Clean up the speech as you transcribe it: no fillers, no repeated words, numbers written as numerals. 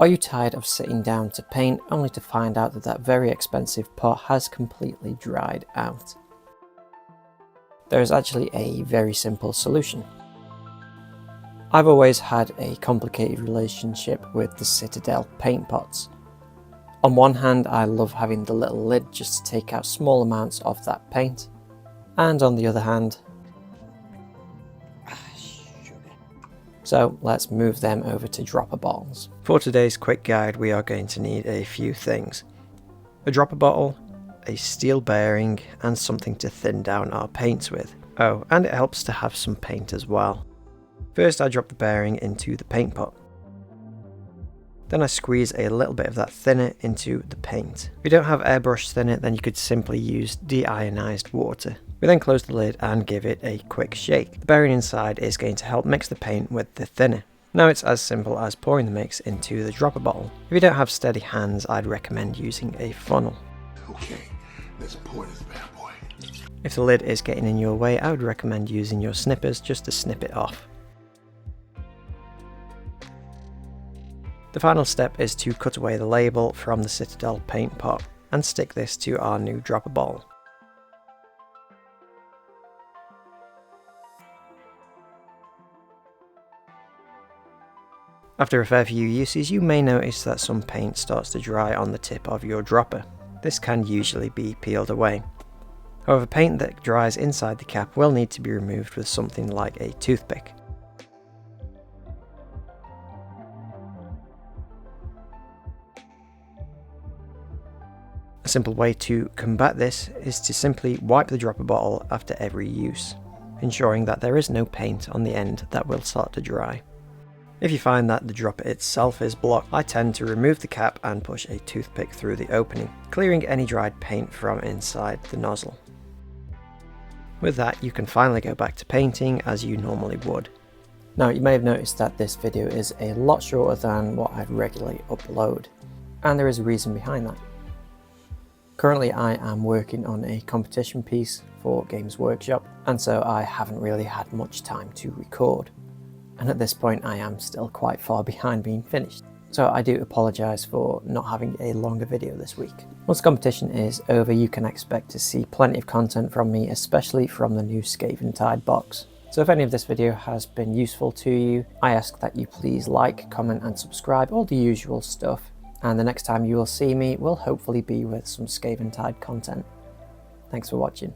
Are you tired of sitting down to paint only to find out that that very expensive pot has completely dried out? There is actually a very simple solution. I've always had a complicated relationship with the Citadel paint pots. On one hand, I love having the little lid just to take out small amounts of that paint, and on the other hand, so let's move them over to dropper bottles. For today's quick guide, we are going to need a few things. A dropper bottle, a steel bearing, and something to thin down our paints with. Oh, and it helps to have some paint as well. First, I drop the bearing into the paint pot. Then I squeeze a little bit of that thinner into the paint. If you don't have airbrush thinner, then you could simply use deionized water. We then close the lid and give it a quick shake. The bearing inside is going to help mix the paint with the thinner. Now it's as simple as pouring the mix into the dropper bottle. If you don't have steady hands, I'd recommend using a funnel. Okay, let's pour this bad boy. If the lid is getting in your way, I would recommend using your snippers just to snip it off. The final step is to cut away the label from the Citadel paint pot and stick this to our new dropper bottle. After a fair few uses, you may notice that some paint starts to dry on the tip of your dropper. This can usually be peeled away. However, paint that dries inside the cap will need to be removed with something like a toothpick. A simple way to combat this is to simply wipe the dropper bottle after every use, ensuring that there is no paint on the end that will start to dry. If you find that the dropper itself is blocked, I tend to remove the cap and push a toothpick through the opening, clearing any dried paint from inside the nozzle. With that, you can finally go back to painting as you normally would. Now, you may have noticed that this video is a lot shorter than what I'd regularly upload, and there is a reason behind that. Currently, I am working on a competition piece for Games Workshop, and so I haven't really had much time to record. And at this point, I am still quite far behind being finished. So I do apologise for not having a longer video this week. Once the competition is over, you can expect to see plenty of content from me, especially from the new Skaven Tide box. So if any of this video has been useful to you, I ask that you please like, comment and subscribe, all the usual stuff. And the next time you will see me will hopefully be with some Skaven Tide content. Thanks for watching.